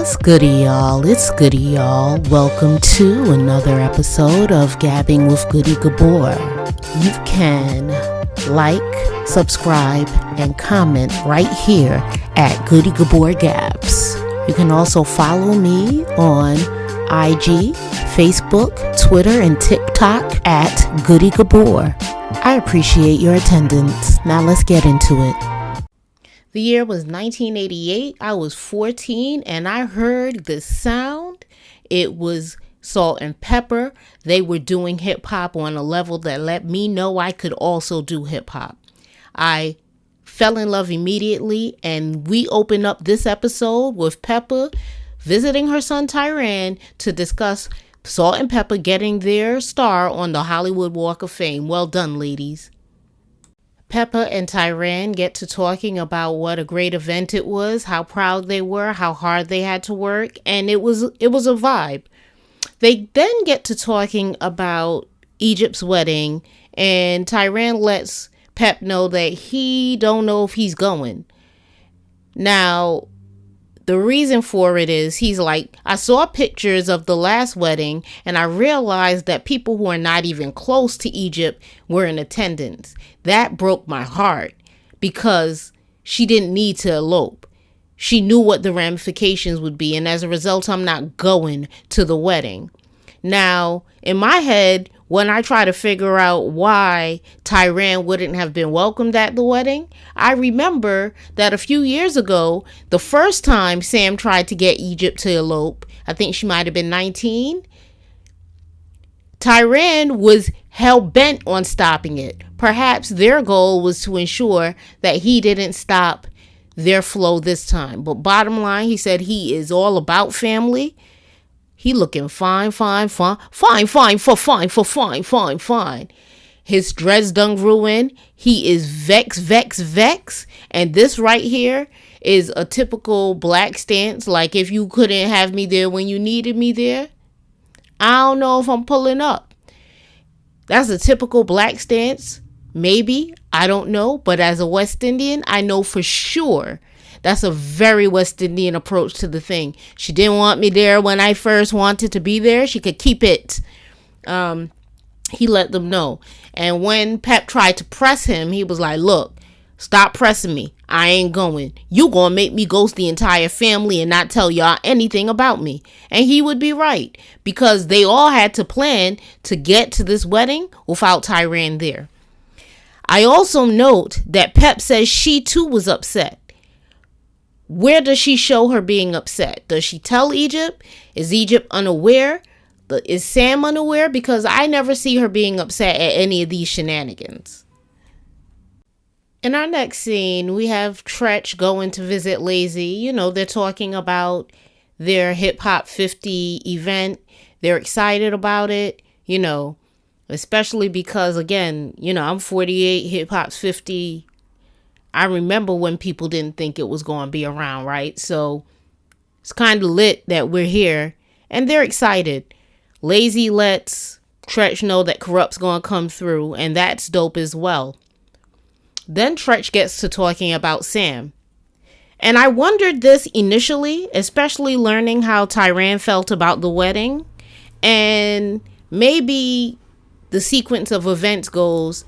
What's goody, y'all? It's Goody, y'all. Welcome to another episode of Gabbing with Goody Gabor. You can like, subscribe, and comment right here at Goody Gabor Gabs. You can also follow me on IG, Facebook, Twitter, and TikTok at Goody Gabor. I appreciate your attendance. Now let's get into it. The year was 1988. I was 14 and I heard the sound. It was Salt and Pepper. They were doing hip hop on a level that let me know I could also do hip hop. I fell in love immediately, and we open up this episode with Pepper visiting her son Tyran to discuss Salt and Pepper getting their star on the Hollywood Walk of Fame. Well done, ladies. Pepper and Tyran get to talking about what a great event it was, how proud they were, how hard they had to work, and it was a vibe. They then get to talking about Egypt's wedding, and Tyran lets Pep know that he don't know if he's going. Now, the reason for it is he's like, I saw pictures of the last wedding and I realized that people who are not even close to Egypt were in attendance. That broke my heart because she didn't need to elope. She knew what the ramifications would be, and as a result, I'm not going to the wedding. Now, in my head, when I try to figure out why Tyran wouldn't have been welcomed at the wedding, I remember that a few years ago, the first time Sam tried to get Egypt to elope, I think she might have been 19, Tyran was hell-bent on stopping it. Perhaps their goal was to ensure that he didn't stop their flow this time. But bottom line, he said he is all about family. He looking fine. His dreads done ruined. He is vex. And this right here is a typical black stance. Like, if you couldn't have me there when you needed me there, I don't know if I'm pulling up. That's a typical black stance. Maybe. I don't know. But as a West Indian, I know for sure that's a very West Indian approach to the thing. She didn't want me there when I first wanted to be there. She could keep it. He let them know. And when Pep tried to press him, he was like, look, stop pressing me. I ain't going. You gonna make me ghost the entire family and not tell y'all anything about me. And he would be right, because they all had to plan to get to this wedding without Tyran there. I also note that Pep says she too was upset. Where does she show her being upset? Does she tell Egypt? Is Egypt unaware? Is Sam unaware? Because I never see her being upset at any of these shenanigans. In our next scene, we have Trech going to visit Lazy. You know, they're talking about their Hip Hop 50 event. They're excited about it, you know, especially because, again, you know, I'm 48, Hip Hop's 50. I remember when people didn't think it was going to be around, right? So it's kind of lit that we're here, and they're excited. Lazy lets Trech know that Corrupt's going to come through, and that's dope as well. Then Trech gets to talking about Sam. And I wondered this initially, especially learning how Tyran felt about the wedding. And maybe the sequence of events goes,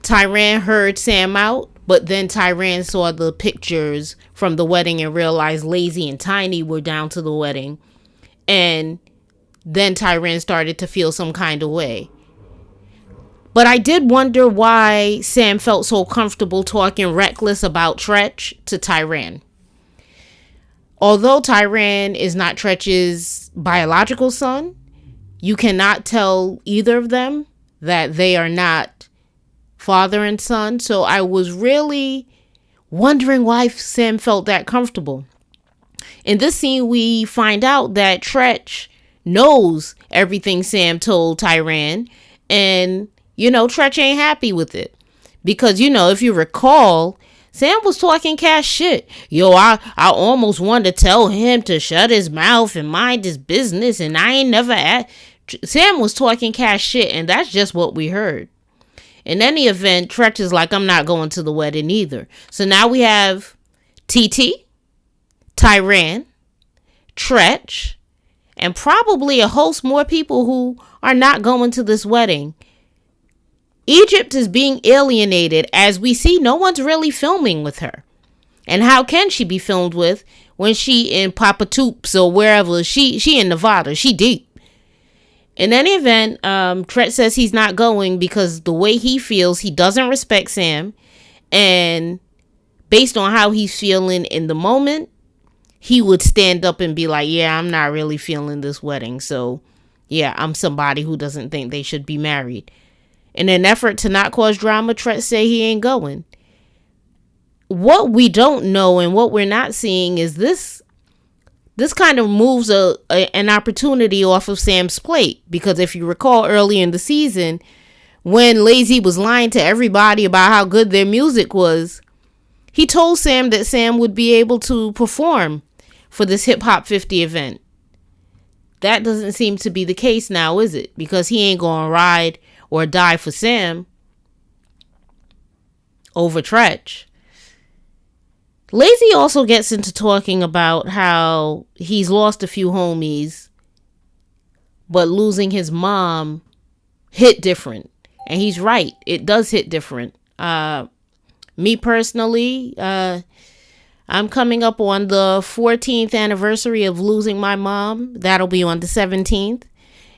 Tyran heard Sam out, but then Tyran saw the pictures from the wedding and realized Lazy and Tiny were down to the wedding. And then Tyran started to feel some kind of way. But I did wonder why Sam felt so comfortable talking reckless about Trech to Tyran. Although Tyran is not Trech's biological son, you cannot tell either of them that they are not father and son. So I was really wondering why Sam felt that comfortable. In this scene, we find out that Trech knows everything Sam told Tyran, and you know, Trech ain't happy with it. Because, you know, if you recall, Sam was talking cash shit. Yo, I almost wanted to tell him to shut his mouth and mind his business, and I ain't never Sam was talking cash shit, and that's just what we heard. In any event, Trech is like, I'm not going to the wedding either. So now we have TT, Tyran, Trech, and probably a host more people who are not going to this wedding. Egypt is being alienated. As we see, no one's really filming with her. And how can she be filmed with when she in Papatoops or wherever? She in Nevada. She deep. In any event, Trech says he's not going because the way he feels, he doesn't respect Sam. And based on how he's feeling in the moment, he would stand up and be like, yeah, I'm not really feeling this wedding. So, yeah, I'm somebody who doesn't think they should be married. In an effort to not cause drama, Trech say he ain't going. What we don't know and what we're not seeing is this kind of moves an opportunity off of Sam's plate. Because if you recall early in the season, when Lazy was lying to everybody about how good their music was, he told Sam that Sam would be able to perform for this Hip Hop 50 event. That doesn't seem to be the case now, is it? Because he ain't gonna ride or die for Sam over Trech. Lazy also gets into talking about how he's lost a few homies, but losing his mom hit different. And he's right. It does hit different. Me personally, I'm coming up on the 14th anniversary of losing my mom. That'll be on the 17th.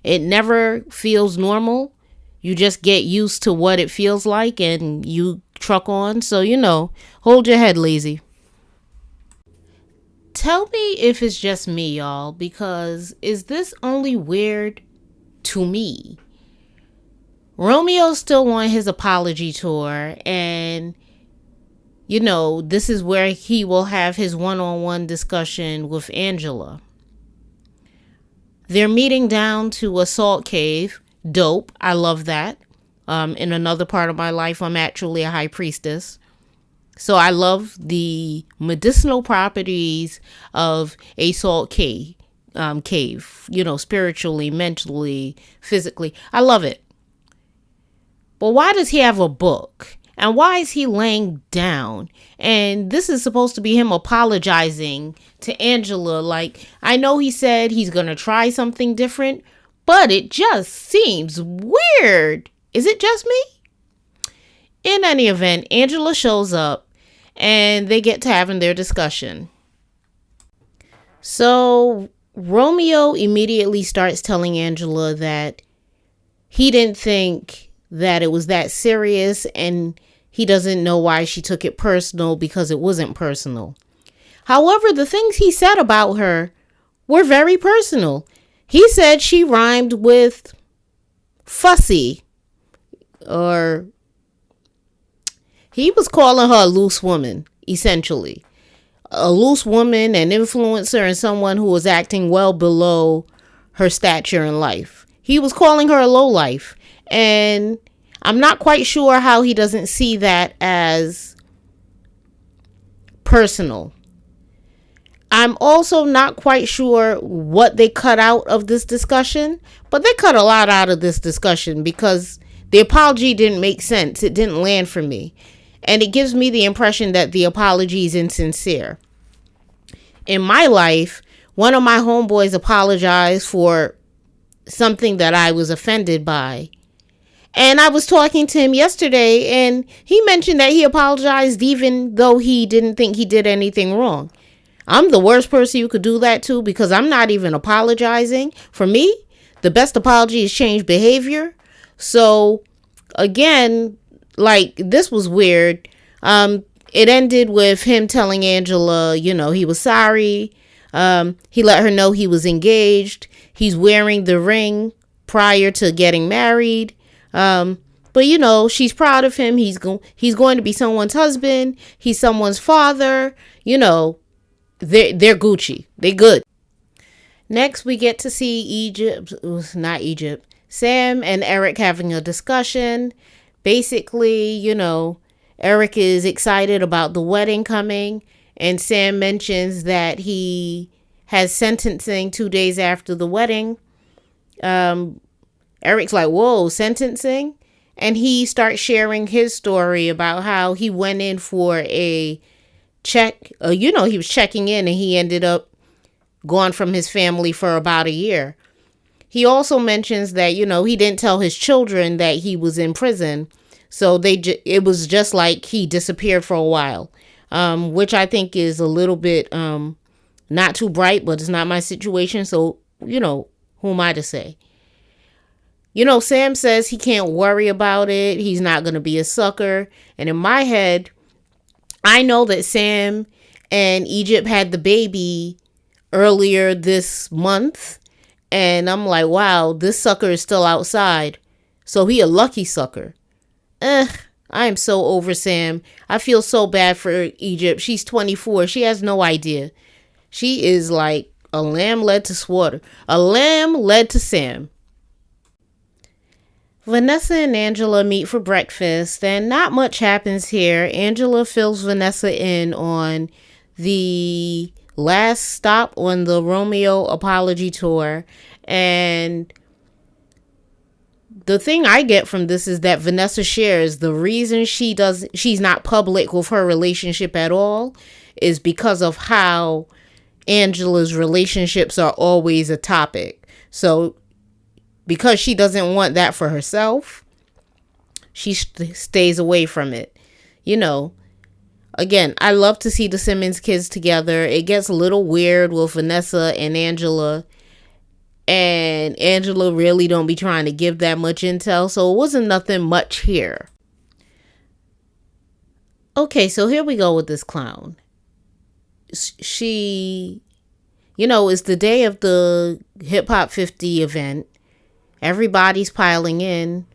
It never feels normal. You just get used to what it feels like and you truck on. So, hold your head, Lazy. Tell me if it's just me, y'all, because is this only weird to me? Romeo's still on his apology tour, and this is where he will have his one-on-one discussion with Angela. They're meeting down to a salt cave. Dope. I love that. In another part of my life, I'm actually a high priestess. So I love the medicinal properties of a salt cave, spiritually, mentally, physically. I love it. But why does he have a book? And why is he laying down? And this is supposed to be him apologizing to Angela. Like, I know he said he's going to try something different, but it just seems weird. Is it just me? In any event, Angela shows up and they get to having their discussion. So Romeo immediately starts telling Angela that he didn't think that it was that serious and he doesn't know why she took it personal because it wasn't personal. However, the things he said about her were very personal. He said she rhymed with fussy, or he was calling her a loose woman, essentially. A loose woman, an influencer, and someone who was acting well below her stature in life. He was calling her a lowlife. And I'm not quite sure how he doesn't see that as personal. I'm also not quite sure what they cut out of this discussion, but they cut a lot out of this discussion because the apology didn't make sense. It didn't land for me. And it gives me the impression that the apology is insincere. In my life, one of my homeboys apologized for something that I was offended by. And I was talking to him yesterday, and he mentioned that he apologized even though he didn't think he did anything wrong. I'm the worst person you could do that to because I'm not even apologizing. For me, the best apology is change behavior. So, again, this was weird. It ended with him telling Angela, he was sorry. He let her know he was engaged. He's wearing the ring prior to getting married. But she's proud of him. He's going to be someone's husband. He's someone's father. They're Gucci. They good. Next, we get to see Sam and Eric having a discussion. Basically, Eric is excited about the wedding coming, and Sam mentions that he has sentencing 2 days after the wedding. Eric's like, whoa, sentencing? And he starts sharing his story about how he went in for a check. He was checking in and he ended up gone from his family for about a year. He also mentions that, he didn't tell his children that he was in prison. So it was just like he disappeared for a while, which I think is a little bit not too bright, but it's not my situation. So, who am I to say? Sam says he can't worry about it. He's not going to be a sucker. And in my head, I know that Sam and Egypt had the baby earlier this month. And I'm like, wow, this sucker is still outside. So he a lucky sucker. I am so over Sam. I feel so bad for Egypt. She's 24. She has no idea. She is like a lamb led to slaughter. A lamb led to Sam. Vanessa and Angela meet for breakfast, and not much happens here. Angela fills Vanessa in on the last stop on the Romeo apology tour, and the thing I get from this is that Vanessa shares the reason she's not public with her relationship at all is because of how Angela's relationships are always a topic. So because she doesn't want that for herself, she stays away from it. Again, I love to see the Simmons kids together. It gets a little weird with Vanessa and Angela. And Angela really don't be trying to give that much intel. So it wasn't nothing much here. Okay, so here we go with this clown. She, it's the day of the Hip Hop 50 event. Everybody's piling in.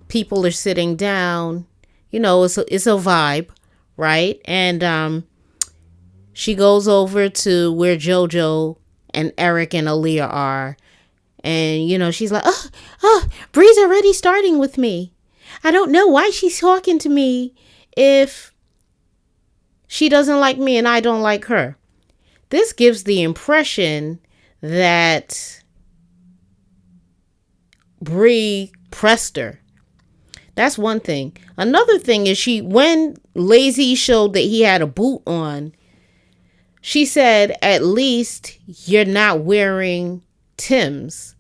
People are sitting down. It's a vibe, right? And she goes over to where JoJo and Eric and Aaliyah are. And, she's like, Bree's already starting with me. I don't know why she's talking to me if she doesn't like me and I don't like her. This gives the impression that Bree pressed her. That's one thing. Another thing is when Lazy showed that he had a boot on, she said, at least you're not wearing Tim's.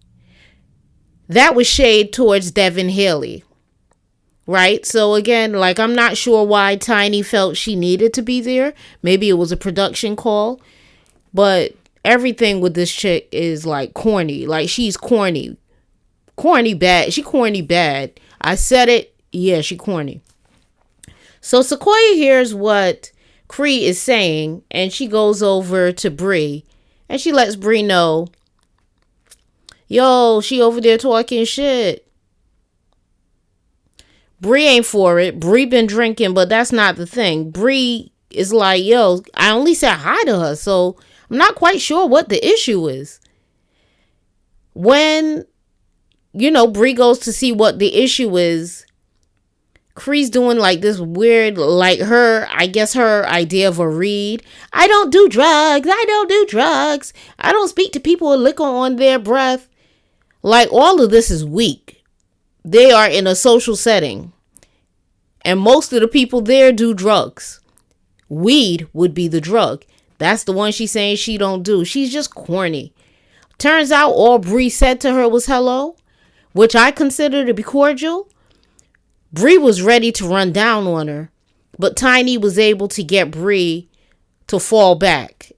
That was shade towards Devin Haley. Right? So again, I'm not sure why Tiny felt she needed to be there. Maybe it was a production call. But everything with this chick is corny. She's corny. Corny bad. She corny bad. I said it. Yeah, she corny. So Sequoia hears what Cree is saying, and she goes over to Bree, and she lets Bree know, yo, she over there talking shit. Bree ain't for it. Bree been drinking, but that's not the thing. Bree is like, yo, I only said hi to her, so I'm not quite sure what the issue is. When Bree goes to see what the issue is, Cree's doing this weird, her idea of a read. I don't do drugs. I don't speak to people with liquor on their breath. All of this is weak. They are in a social setting. And most of the people there do drugs. Weed would be the drug. That's the one she's saying she don't do. She's just corny. Turns out all Bree said to her was hello, which I consider to be cordial. Bree was ready to run down on her, but Tiny was able to get Bree to fall back.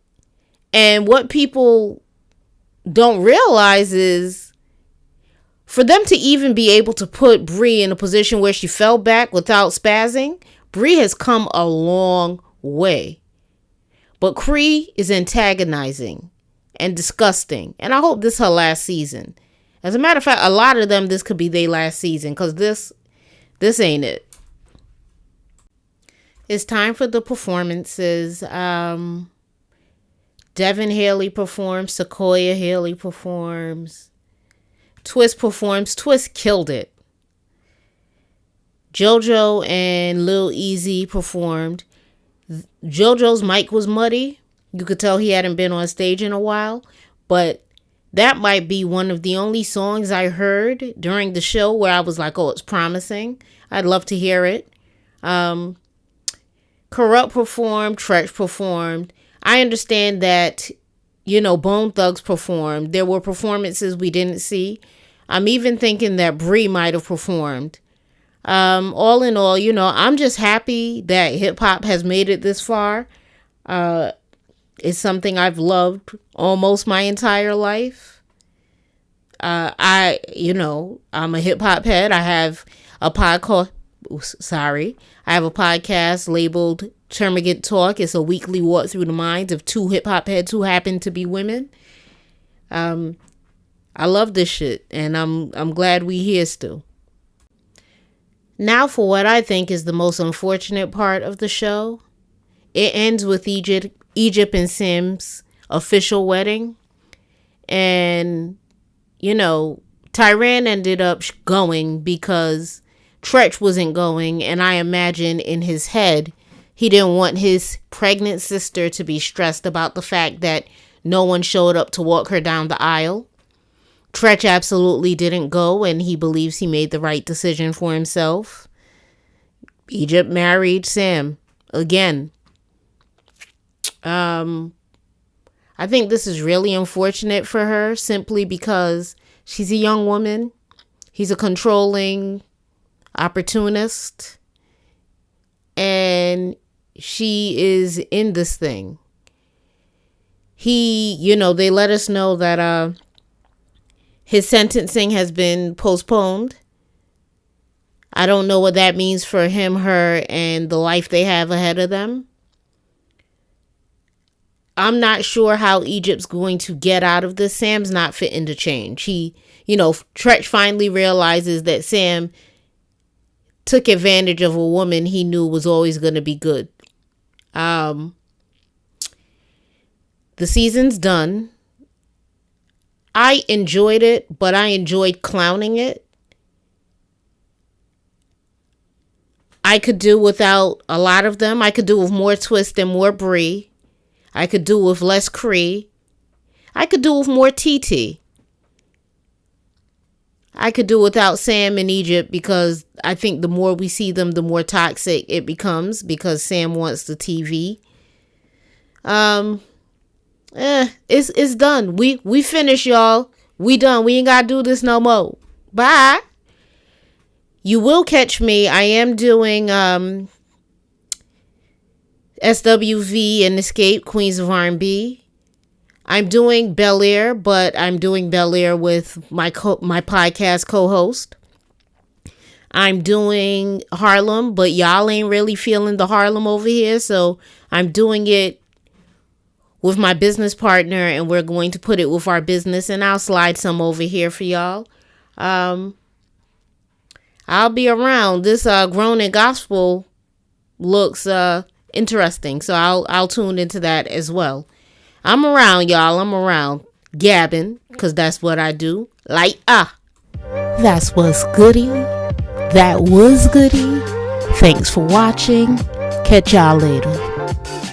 And what people don't realize is for them to even be able to put Bree in a position where she fell back without spazzing, Bree has come a long way. But Cree is antagonizing and disgusting. And I hope this is her last season. As a matter of fact, a lot of them, this could be their last season because this ain't it. It's time for the performances. Devin Haley performs. Sequoia Haley performs. Twist performs. Twist killed it. JoJo and Lil Easy performed. JoJo's mic was muddy. You could tell he hadn't been on stage in a while. But that might be one of the only songs I heard during the show where I was like, oh, it's promising. I'd love to hear it. Corrupt performed. Trech performed. I understand that, Bone Thugs performed. There were performances we didn't see. I'm even thinking that Brie might have performed. All in all, I'm just happy that hip hop has made it this far. It's something I've loved almost my entire life. I'm a hip hop head. I have a podcast. I have a podcast labeled Termagant Talk. It's a weekly walk through the minds of two hip hop heads who happen to be women. I love this shit, and I'm glad we here still. Now for what I think is the most unfortunate part of the show. It ends with Egypt and Sam's official wedding. And, Tyran ended up going because Trech wasn't going. And I imagine in his head, he didn't want his pregnant sister to be stressed about the fact that no one showed up to walk her down the aisle. Trech absolutely didn't go, and he believes he made the right decision for himself. Egypt married Sam again. I think this is really unfortunate for her simply because she's a young woman. He's a controlling opportunist, and she is in this thing. They let us know that his sentencing has been postponed. I don't know what that means for him, her, and the life they have ahead of them. I'm not sure how Egypt's going to get out of this. Sam's not fitting to change. Trech finally realizes that Sam took advantage of a woman he knew was always going to be good. The season's done. I enjoyed it, but I enjoyed clowning it. I could do without a lot of them. I could do with more twist and more Brie. I could do with less Cree. I could do with more TT. I could do without Sam and Egypt because I think the more we see them, the more toxic it becomes because Sam wants the TV. It's done. We finished, y'all. We done. We ain't gotta do this no more. Bye. You will catch me. I am doing SWV and Escape, Queens of R&B. I'm doing Bel Air, but I'm doing Bel Air with my podcast co-host. I'm doing Harlem, but y'all ain't really feeling the Harlem over here, so I'm doing it with my business partner, and we're going to put it with our business, and I'll slide some over here for y'all. I'll be around. This Grown in Gospel looks interesting, so I'll tune into that as well. I'm around, y'all. I'm around gabbing, because that's what I do. That's what's goody. That was goody. Thanks for watching. Catch y'all later.